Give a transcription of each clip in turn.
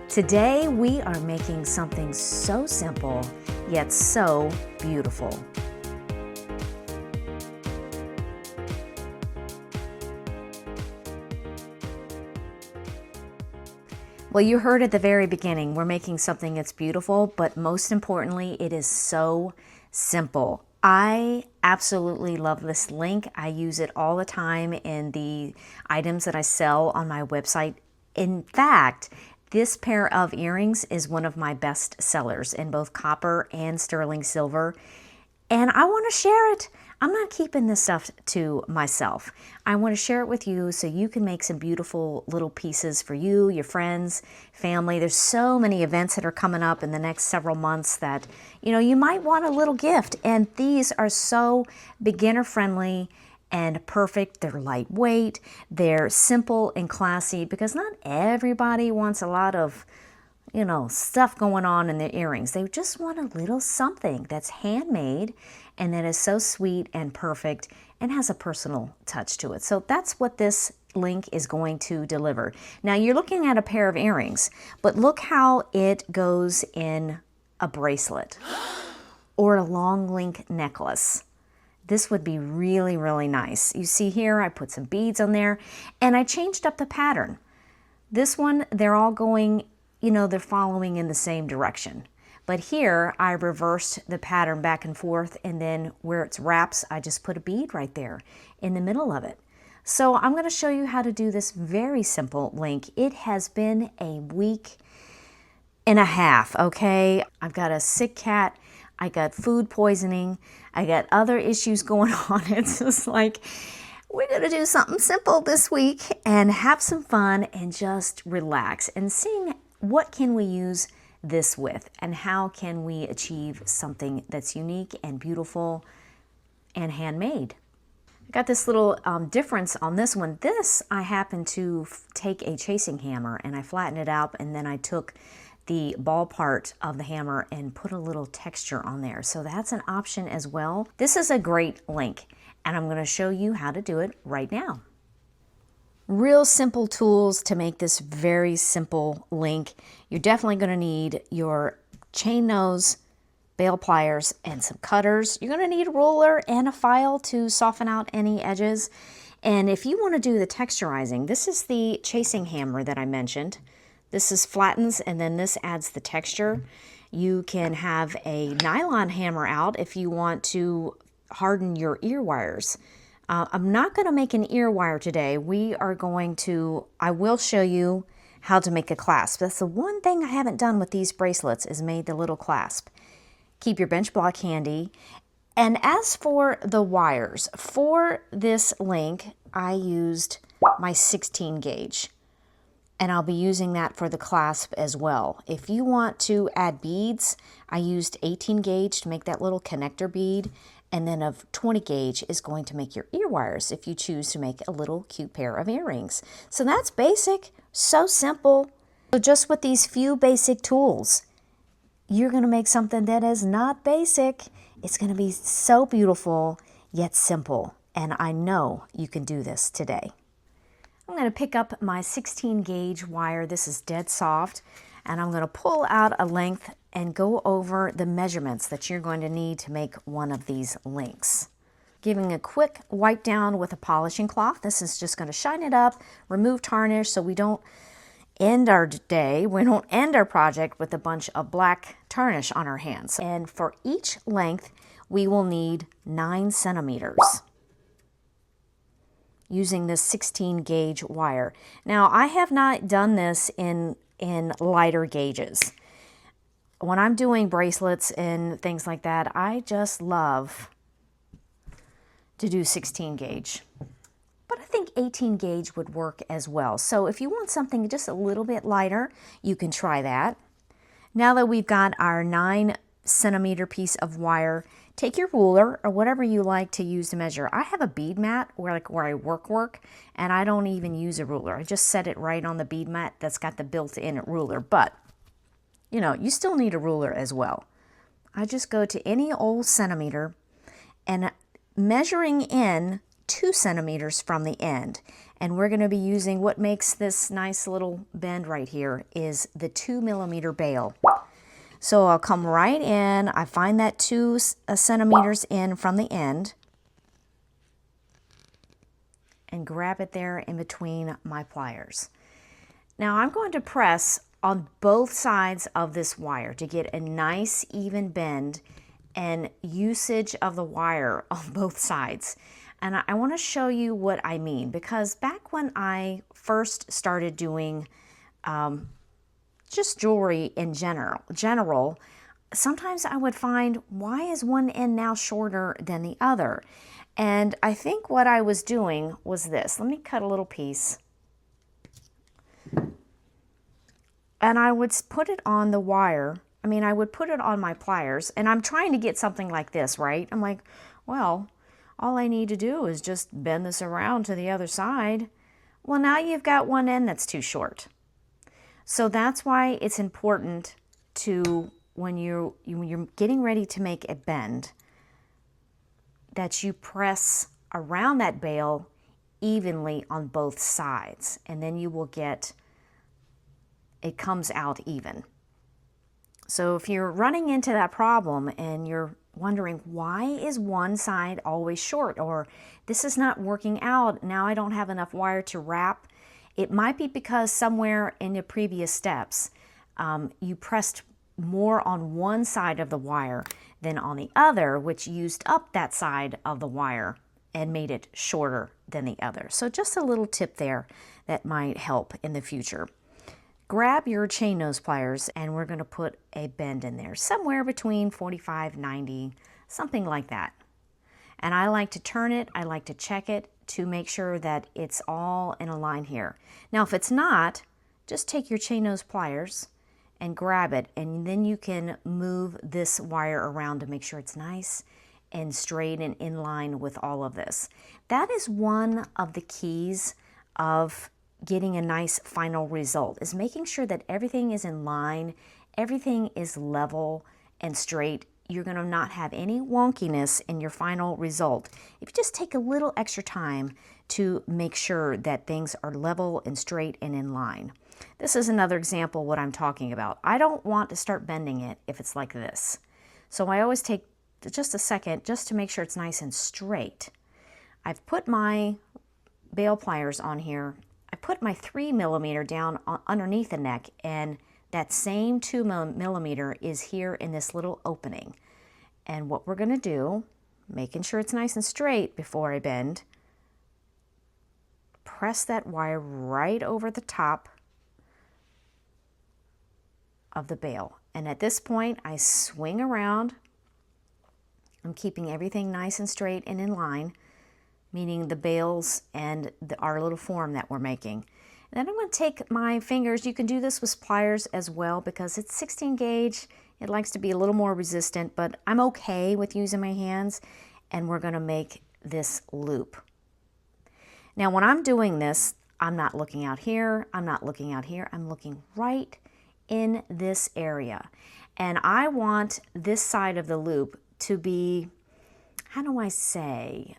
Today we are making something so simple, yet so beautiful. Well, you heard at the very beginning, we're making something that's beautiful, but most importantly, it is so simple. I absolutely love this link. I use it all the time in the items that I sell on my website. In fact, this pair of earrings is one of my best sellers in both copper and sterling silver, and I want to share it. I'm not keeping this stuff to myself. I want to share it with you so you can make some beautiful little pieces for you, your friends, family. There's so many events that are coming up in the next several months that, you might want a little gift. And these are so beginner friendly and perfect. They're lightweight, they're simple and classy because not everybody wants a lot of stuff going on in their earrings. They just want a little something that's handmade and that is so sweet and perfect and has a personal touch to it. So that's what this link is going to deliver. Now you're looking at a pair of earrings, but look how it goes in a bracelet or a long link necklace. This would be really, really nice. You see here, I put some beads on there and I changed up the pattern. This one, they're all going, they're following in the same direction. But here, I reversed the pattern back and forth, and then where it's wraps, I just put a bead right there in the middle of it. So I'm going to show you how to do this very simple link. It has been a week and a half, okay? I've got a sick cat. I got food poisoning. I got other issues going on. It's just like, we're going to do something simple this week and have some fun and just relax and seeing what can we use this with and how can we achieve something that's unique and beautiful and handmade. I got this little difference on this one. This, I happened to take a chasing hammer and I flattened it out, and then I took the ball part of the hammer and put a little texture on there. So that's an option as well. This is a great link, and I'm going to show you how to do it right now. Real simple tools to make this very simple link. You're definitely going to need your chain nose, bail pliers, and some cutters. You're going to need a ruler and a file to soften out any edges. And if you want to do the texturizing, this is the chasing hammer that I mentioned. This is flattens, and then this adds the texture. You can have a nylon hammer out if you want to harden your ear wires. I'm not going to make an ear wire today. I will show you how to make a clasp. That's the one thing I haven't done with these bracelets, is made the little clasp. Keep your bench block handy. And as for the wires, for this link, I used my 16 gauge. And I'll be using that for the clasp as well. If you want to add beads, I used 18 gauge to make that little connector bead. And then of 20 gauge is going to make your ear wires if you choose to make a little cute pair of earrings. So that's basic, so simple. So just with these few basic tools, you're going to make something that is not basic. It's going to be so beautiful, yet simple. And I know you can do this today. I'm going to pick up my 16 gauge wire. This is dead soft. And I'm going to pull out a length and go over the measurements that you're going to need to make one of these links. Giving a quick wipe down with a polishing cloth. This is just going to shine it up, remove tarnish so we don't end our day, we don't end our project with a bunch of black tarnish on our hands. And for each length, we will need 9 centimeters using this 16 gauge wire. Now, I have not done this in lighter gauges. When I'm doing bracelets and things like that, I just love to do 16 gauge. But I think 18 gauge would work as well. So if you want something just a little bit lighter, you can try that. Now that we've got our 9 centimeter piece of wire, take your ruler or whatever you like to use to measure. I have a bead mat where I work, and I don't even use a ruler. I just set it right on the bead mat that's got the built-in ruler. But you still need a ruler as well. I just go to any old centimeter and measuring in 2 centimeters from the end. And we're going to be using, what makes this nice little bend right here is the 2 millimeter bail. So I'll come right in, I find that 2 centimeters in from the end, and grab it there in between my pliers. Now I'm going to press on both sides of this wire to get a nice even bend and usage of the wire on both sides. And I want to show you what I mean, because back when I first started doing just jewelry in general, sometimes I would find, why is one end now shorter than the other? And I think what I was doing was this. Let me cut a little piece. And I would put it on the wire. I would put it on my pliers, and I'm trying to get something like this, right? I'm like, well, all I need to do is just bend this around to the other side. Well, now you've got one end that's too short. So that's why it's important to, when you're getting ready to make a bend, that you press around that bail evenly on both sides, and then you will get, it comes out even. So if you're running into that problem and you're wondering, why is one side always short, or this is not working out, now I don't have enough wire to wrap, it might be because somewhere in the previous steps you pressed more on one side of the wire than on the other, which used up that side of the wire and made it shorter than the other. So just a little tip there that might help in the future. Grab your chain nose pliers, and we're going to put a bend in there, somewhere between 45, 90, something like that. And I like to turn it, I like to check it to make sure that it's all in a line here. Now if it's not, just take your chain nose pliers and grab it, and then you can move this wire around to make sure it's nice and straight and in line with all of this. That is one of the keys of getting a nice final result, is making sure that everything is in line, everything is level and straight. You're going to not have any wonkiness in your final result if you just take a little extra time to make sure that things are level and straight and in line. This is another example of what I'm talking about. I don't want to start bending it if it's like this. So I always take just a second just to make sure it's nice and straight. I've put my bail pliers on here. I put my 3 millimeter down underneath the neck, and that same 2 millimeter is here in this little opening. And what we're going to do, making sure it's nice and straight before I bend, press that wire right over the top of the bail. And at this point, I swing around. I'm keeping everything nice and straight and in line, meaning the bails and our little form that we're making. And then I'm going to take my fingers. You can do this with pliers as well because it's 16 gauge. It likes to be a little more resistant, but I'm okay with using my hands, and we're going to make this loop. Now when I'm doing this, I'm not looking out here, I'm not looking out here, I'm looking right in this area. And I want this side of the loop to be, how do I say,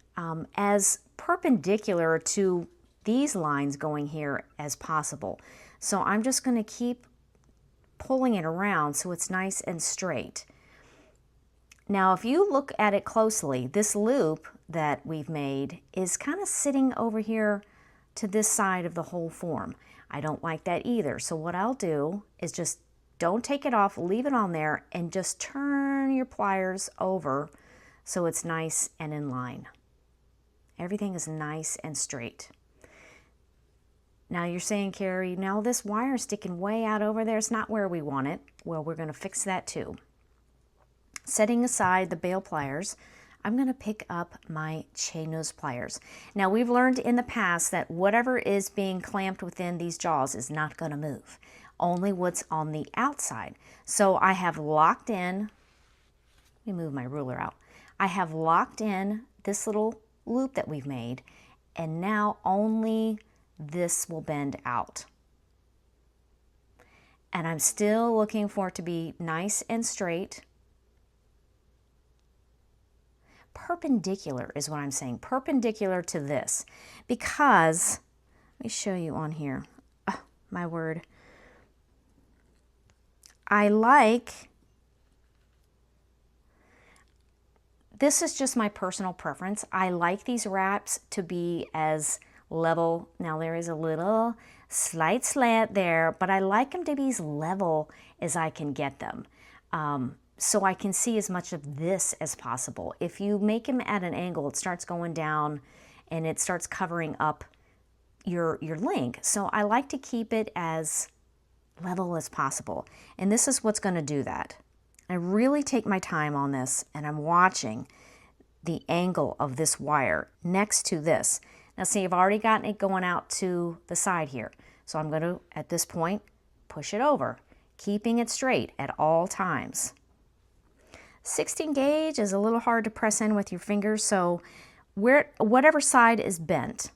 as perpendicular to these lines going here as possible. So I'm just going to keep pulling it around so it's nice and straight. Now if you look at it closely, this loop that we've made is kind of sitting over here to this side of the whole form. I don't like that either. So what I'll do is just don't take it off, leave it on there, and just turn your pliers over so it's nice and in line. Everything is nice and straight. Now you're saying, Carrie, now this wire is sticking way out over there. It's not where we want it. Well, we're going to fix that too. Setting aside the bail pliers, I'm going to pick up my chain nose pliers. Now we've learned in the past that whatever is being clamped within these jaws is not going to move. Only what's on the outside. So I have locked in, let me move my ruler out. I have locked in this little loop that we've made, and now only this will bend out. And I'm still looking for it to be nice and straight. perpendicular is what I'm saying, perpendicular to this, because, let me show you on here, oh, my word, I like, this is just my personal preference, I like these wraps to be as level, now there is a little slight slant there, but I like them to be as level as I can get them. So I can see as much of this as possible. If you make them at an angle, it starts going down and it starts covering up your link. So I like to keep it as level as possible. And this is what's going to do that. I really take my time on this and I'm watching the angle of this wire next to this. Now see, I've already gotten it going out to the side here. So I'm going to, at this point, push it over, keeping it straight at all times. 16 gauge is a little hard to press in with your fingers, so whatever side is bent,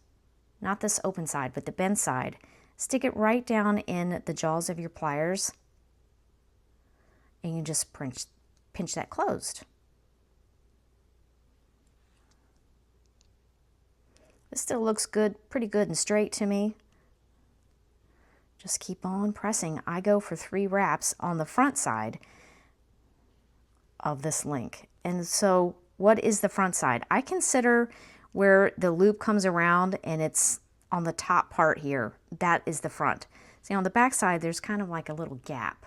not this open side, but the bent side, stick it right down in the jaws of your pliers, and you just pinch that closed. This still looks good, pretty good and straight to me. Just keep on pressing. I go for 3 wraps on the front side of this link. And so what is the front side? I consider where the loop comes around and it's on the top part here, that is the front. See, on the back side, there's kind of like a little gap.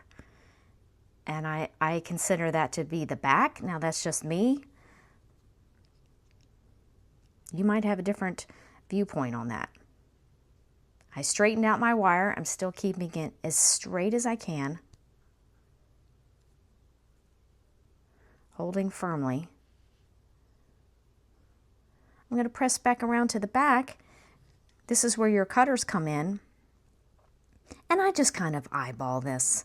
And I consider that to be the back. Now that's just me. You might have a different viewpoint on that. I straightened out my wire. I'm still keeping it as straight as I can. Holding firmly. I'm going to press back around to the back. This is where your cutters come in. And I just kind of eyeball this.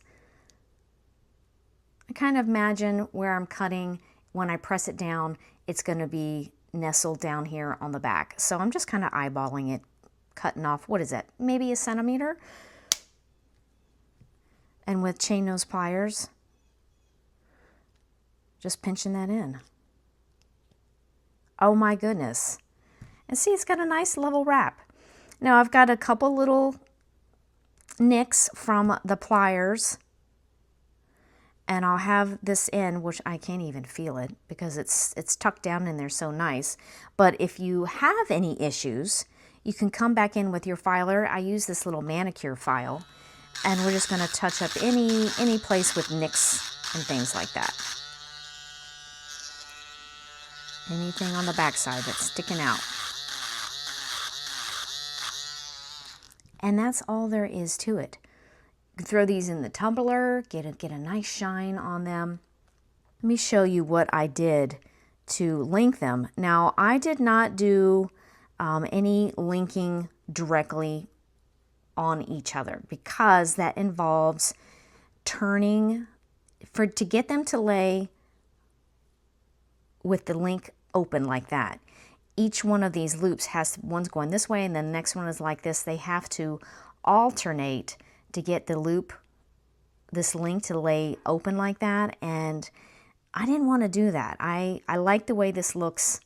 I kind of imagine where I'm cutting. When I press it down, it's going to be nestled down here on the back. So I'm just kind of eyeballing it, cutting off, what is it, maybe 1 centimeter? And with chain nose pliers, just pinching that in. Oh my goodness. And see, it's got a nice level wrap. Now I've got a couple little nicks from the pliers, and I'll have this in, which I can't even feel it because it's tucked down in there so nice. But if you have any issues, you can come back in with your filer. I use this little manicure file, and we're just going to touch up any place with nicks and things like that. Anything on the back side that's sticking out. And that's all there is to it. You can throw these in the tumbler, get a nice shine on them. Let me show you what I did to link them. Now, I did not do any linking directly on each other because that involves turning, to get them to lay with the link open like that. Each one of these loops has, one's going this way and then the next one is like this. They have to alternate to get the loop, this link to lay open like that, and I didn't want to do that. I like the way this looks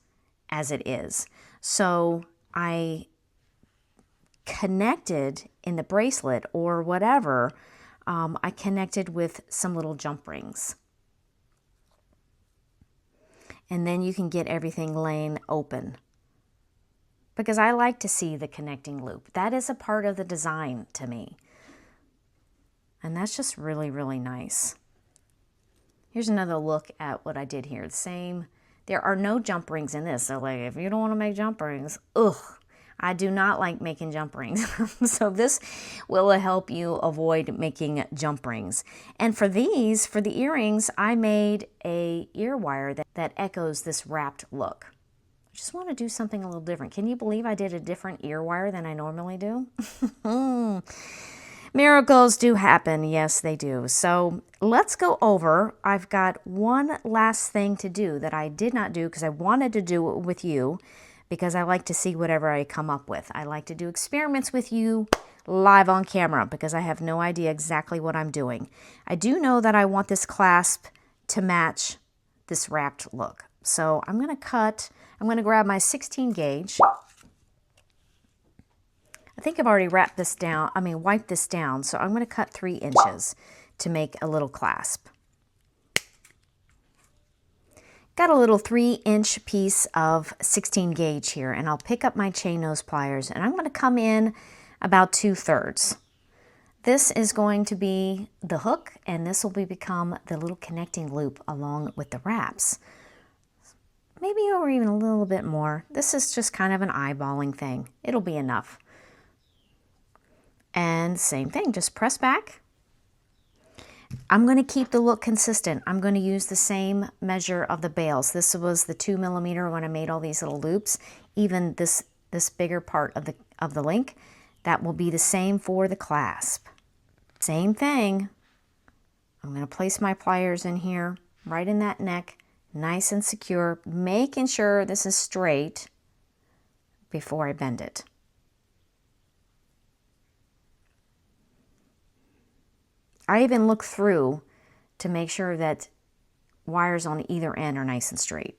as it is. So I connected in the bracelet or whatever, I connected with some little jump rings. And then you can get everything laying open. Because I like to see the connecting loop. That is a part of the design to me. And that's just really, really nice. Here's another look at what I did here. The same, there are no jump rings in this. So like, if you don't want to make jump rings, ugh, I do not like making jump rings. So this will help you avoid making jump rings. And for these, for the earrings, I made a ear wire that echoes this wrapped look. I just want to do something a little different. Can you believe I did a different ear wire than I normally do? Miracles do happen. Yes, they do. So let's go over. I've got one last thing to do that I did not do because I wanted to do it with you, because I like to see whatever I come up with. I like to do experiments with you live on camera because I have no idea exactly what I'm doing. I do know that I want this clasp to match this wrapped look. So I'm going to grab my 16 gauge. I think I've already wiped this down, so I'm going to cut 3 inches to make a little clasp. Got a little 3-inch piece of 16 gauge here, and I'll pick up my chain nose pliers, and I'm going to come in about 2/3. This is going to be the hook, and this will become the little connecting loop along with the wraps. Maybe over even a little bit more. This is just kind of an eyeballing thing. It'll be enough. And same thing, just press back. I'm going to keep the look consistent. I'm going to use the same measure of the bails. This was the 2mm when I made all these little loops. Even this bigger part of the link, that will be the same for the clasp. Same thing. I'm going to place my pliers in here, right in that neck, nice and secure, making sure this is straight before I bend it. I even look through to make sure that wires on either end are nice and straight.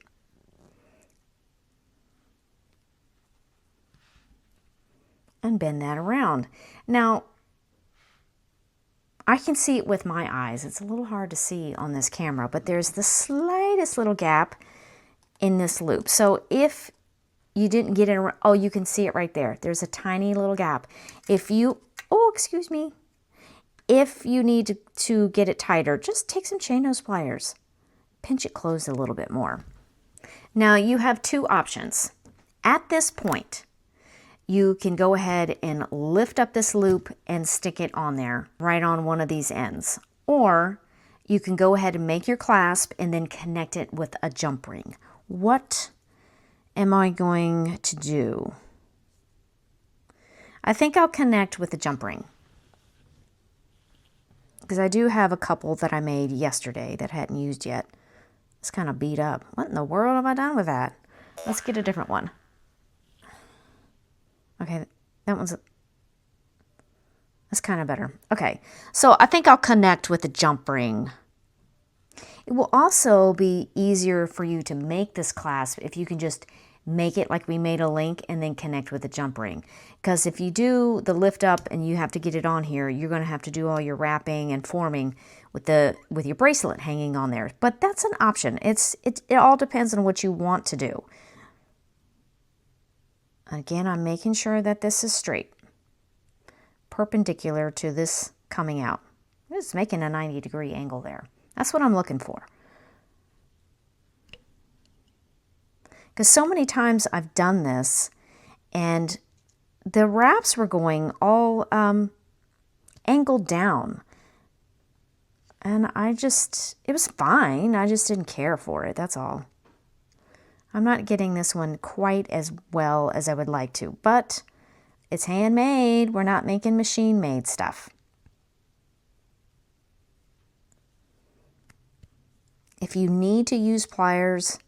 And bend that around. Now, I can see it with my eyes. It's a little hard to see on this camera, but there's the slightest little gap in this loop. So if you didn't get it, oh, you can see it right there. There's a tiny little gap. If you, oh, excuse me. If you need to get it tighter, just take some chain nose pliers. Pinch it closed a little bit more. Now you have 2 options. At this point, you can go ahead and lift up this loop and stick it on there, right on one of these ends. Or you can go ahead and make your clasp and then connect it with a jump ring. What am I going to do? I think I'll connect with the jump ring, because I do have a couple that I made yesterday that I hadn't used yet. It's kind of beat up. What in the world have I done with that? Let's get a different one. Okay, that's kind of better. Okay, so I think I'll connect with the jump ring. It will also be easier for you to make this clasp if you can just make it like we made a link and then connect with the jump ring. Because if you do the lift up and you have to get it on here, you're going to have to do all your wrapping and forming with your bracelet hanging on there. But that's an option. It all depends on what you want to do. Again, I'm making sure that this is straight, perpendicular to this coming out. It's making a 90-degree angle there. That's what I'm looking for. Because so many times I've done this and the wraps were going all angled down. And it was fine. I just didn't care for it, that's all. I'm not getting this one quite as well as I would like to, but it's handmade. We're not making machine-made stuff. If you need to use pliers,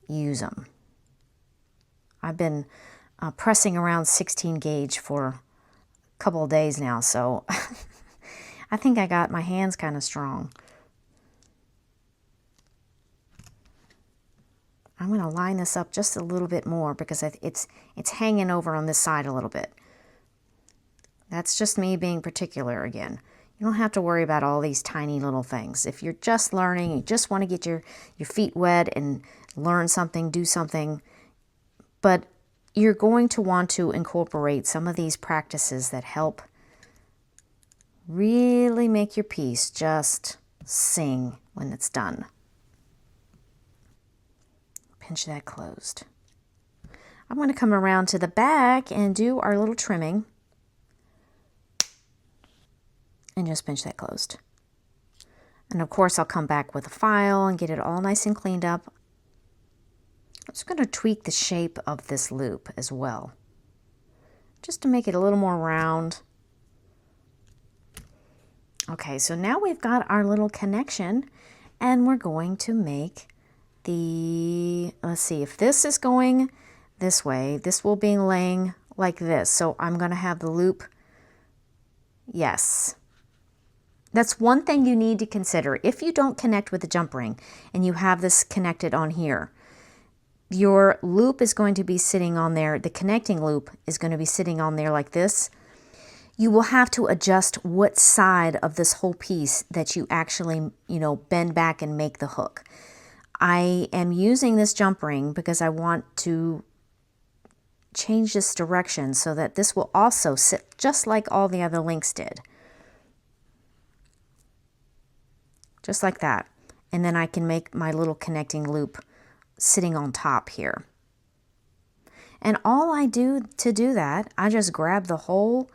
use them. I've been pressing around 16 gauge for a couple of days now, so I think I got my hands kind of strong. I'm going to line this up just a little bit more because it's hanging over on this side a little bit. That's just me being particular again. You don't have to worry about all these tiny little things. If you're just learning, you just want to get your feet wet and learn something, do something, but you're going to want to incorporate some of these practices that help really make your piece just sing when it's done. Pinch that closed. I'm going to come around to the back and do our little trimming and just pinch that closed. And of course I'll come back with a file and get it all nice and cleaned up. I'm just going to tweak the shape of this loop as well, just to make it a little more round. Okay, so now we've got our little connection and we're going to make let's see, if this is going this way, this will be laying like this. So I'm going to have the loop, yes. That's one thing you need to consider. If you don't connect with the jump ring and you have this connected on here, your loop is going to be sitting on there. The connecting loop is going to be sitting on there like this. You will have to adjust what side of this whole piece that you actually, bend back and make the hook. I am using this jump ring because I want to change this direction so that this will also sit just like all the other links did. Just like that. And then I can make my little connecting loop sitting on top here. And all I do to do that, I just grab the whole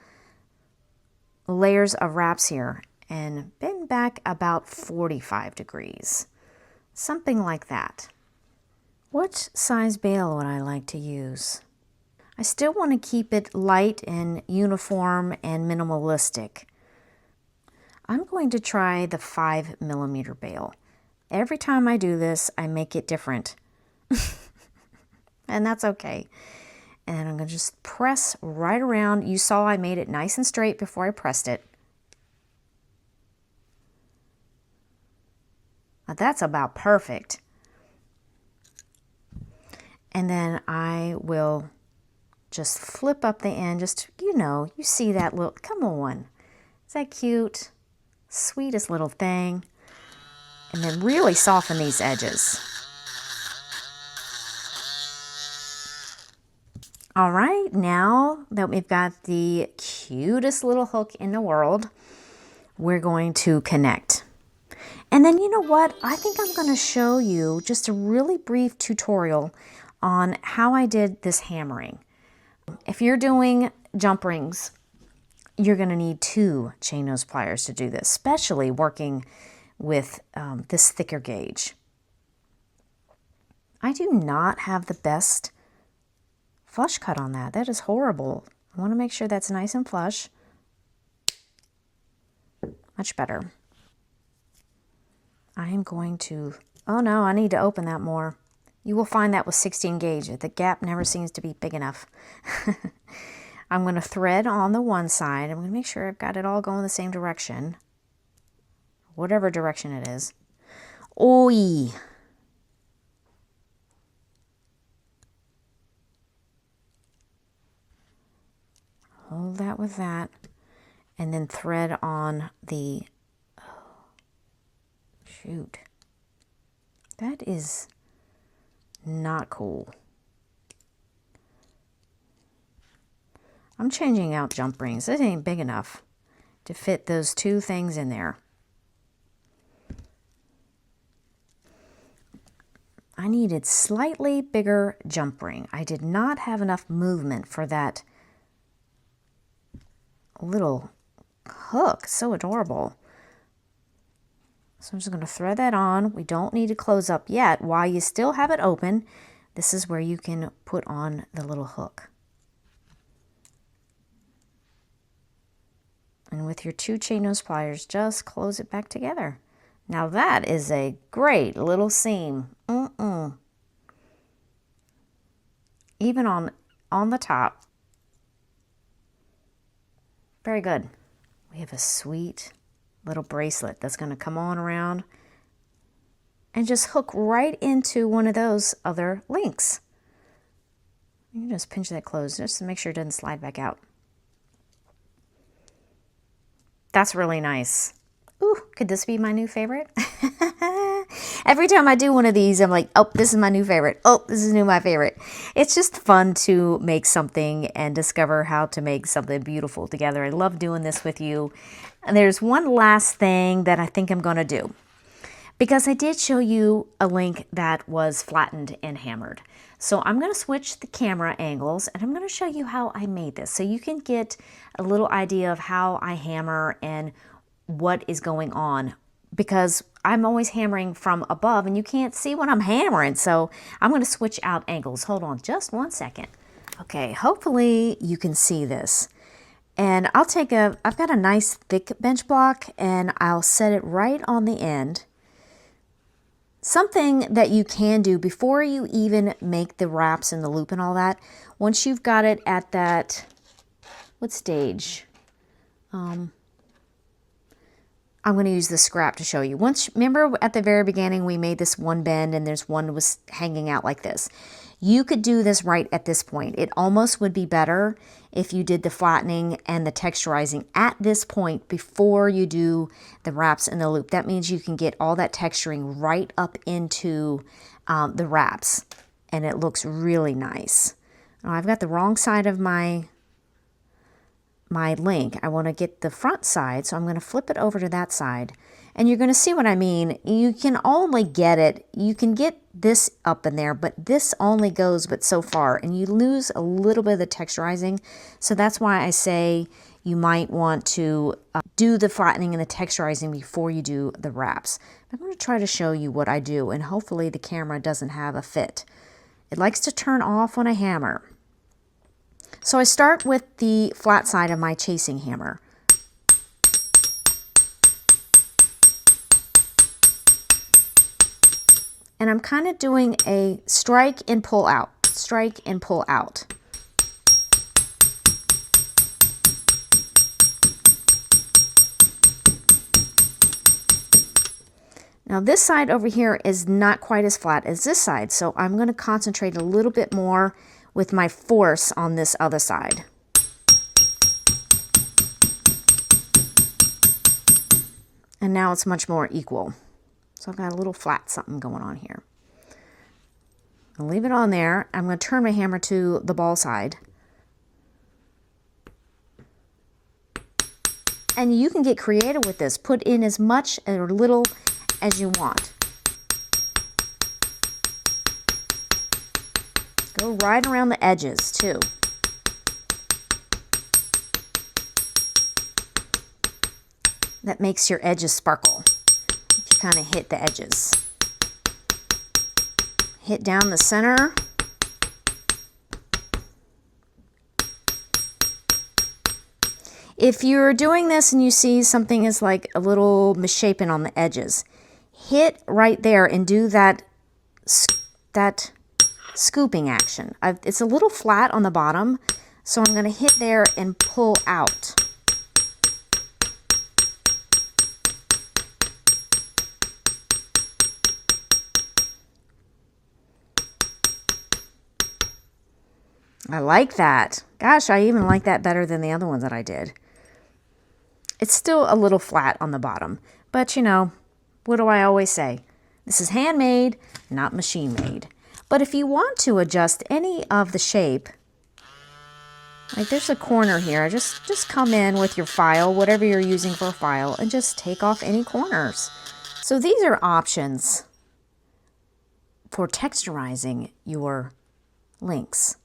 layers of wraps here and bend back about 45 degrees. Something like that. What size bail would I like to use? I still want to keep it light and uniform and minimalistic. I'm going to try the 5mm bail. Every time I do this, I make it different. And that's okay. And I'm going to just press right around. You saw I made it nice and straight before I pressed it. Now that's about perfect. And then I will just flip up the end. Just, you see that little, come on. Is that cute? Sweetest little thing. And then really soften these edges. All right, now that we've got the cutest little hook in the world, we're going to connect. And then you know what? I think I'm going to show you just a really brief tutorial on how I did this hammering. If you're doing jump rings, you're going to need 2 chain nose pliers to do this, especially working with this thicker gauge. I do not have the best flush cut on that. That is horrible. I want to make sure that's nice and flush. Much better. I am going to, oh no, I need to open that more. You will find that with 16 gauge. The gap never seems to be big enough. I'm going to thread on the one side. I'm going to make sure I've got it all going the same direction. Whatever direction it is. Oi! Hold that with that. And then thread on the, shoot. That is not cool. I'm changing out jump rings. It ain't big enough to fit those 2 things in there. I needed slightly bigger jump ring. I did not have enough movement for that little hook. So adorable. So I'm just going to thread that on. We don't need to close up yet. While you still have it open, this is where you can put on the little hook. And with your 2 chain nose pliers, just close it back together. Now that is a great little seam. Even on the top. Very good. We have a sweet little bracelet that's going to come on around and just hook right into one of those other links. You can just pinch that closed just to make sure it doesn't slide back out. That's really nice. Ooh, could this be my new favorite? Every time I do one of these, I'm like, oh, this is my new favorite. Oh, this is my favorite. It's just fun to make something and discover how to make something beautiful together. I love doing this with you. And there's one last thing that I think I'm going to do. Because I did show you a link that was flattened and hammered. So I'm going to switch the camera angles and I'm going to show you how I made this. So you can get a little idea of how I hammer and what is going on. Because I'm always hammering from above and you can't see what I'm hammering. So I'm going to switch out angles. Hold on just one second. Okay, hopefully you can see this. And I've got a nice thick bench block and I'll set it right on the end. Something that you can do before you even make the wraps and the loop and all that, once you've got it at that, what stage? I'm going to use the scrap to show you. Once, remember at the very beginning we made this one bend and there's one was hanging out like this. You could do this right at this point. It almost would be better if you did the flattening and the texturizing at this point before you do the wraps and the loop. That means you can get all that texturing right up into the wraps, and it looks really nice. Now, I've got the wrong side of my link. I want to get the front side, so I'm going to flip it over to that side. And you're going to see what I mean. You can only get it, you can get this up in there, but this only goes but so far, and you lose a little bit of the texturizing. So that's why I say you might want to do the flattening and the texturizing before you do the wraps. I'm going to try to show you what I do, and hopefully the camera doesn't have a fit. It likes to turn off on a hammer. So I start with the flat side of my chasing hammer. And I'm kind of doing a strike and pull out, strike and pull out. Now this side over here is not quite as flat as this side, so I'm going to concentrate a little bit more with my force on this other side. And now it's much more equal. So I've got a little flat something going on here. I'll leave it on there. I'm going to turn my hammer to the ball side. And you can get creative with this. Put in as much or little as you want. Go right around the edges too. That makes your edges sparkle. If you kind of hit the edges. Hit down the center. If you're doing this and you see something is like a little misshapen on the edges, hit right there and do that scooping action. It's a little flat on the bottom, so I'm going to hit there and pull out. I like that. Gosh, I even like that better than the other ones that I did. It's still a little flat on the bottom, but you know, what do I always say? This is handmade, not machine made. But if you want to adjust any of the shape, like there's a corner here, just come in with your file, whatever you're using for a file, and just take off any corners. So these are options for texturizing your links.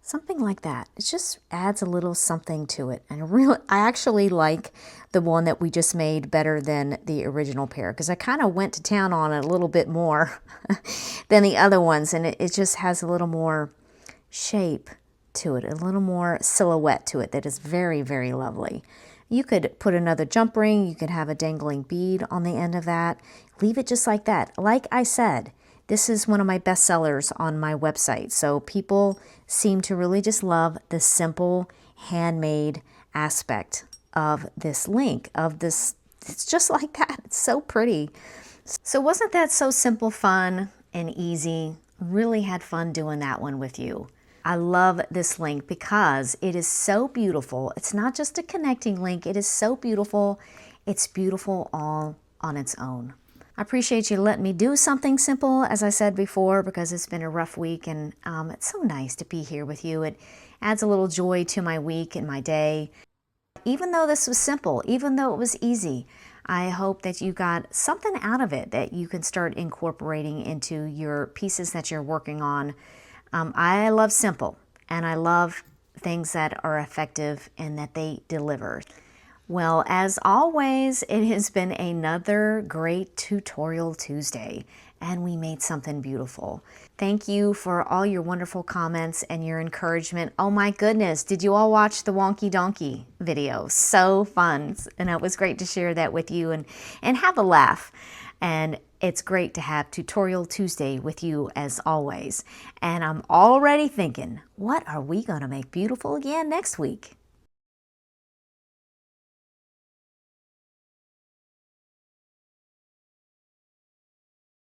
Something like that. It just adds a little something to it. And I actually like the one that we just made better than the original pair, because I kind of went to town on it a little bit more than the other ones, and it just has a little more shape to it, a little more silhouette to it that is very, very lovely. You could put another jump ring, you could have a dangling bead on the end of that. Leave it just like that. Like I said, this is one of my best sellers on my website. So people seem to really just love the simple handmade aspect of this link, of this. It's just like that. It's so pretty. So wasn't that so simple, fun, and easy? Really had fun doing that one with you. I love this link because it is so beautiful. It's not just a connecting link. It is so beautiful. It's beautiful all on its own. I appreciate you letting me do something simple, as I said before, because it's been a rough week, and it's so nice to be here with you. It adds a little joy to my week and my day. Even though this was simple, even though it was easy, I hope that you got something out of it that you can start incorporating into your pieces that you're working on. I love simple, and I love things that are effective and that they deliver. Well, as always, it has been another great Tutorial Tuesday, and we made something beautiful. Thank you for all your wonderful comments and your encouragement. Oh my goodness, did you all watch the Wonky Donkey video? So fun, and it was great to share that with you and have a laugh. And it's great to have Tutorial Tuesday with you as always. And I'm already thinking, what are we going to make beautiful again next week?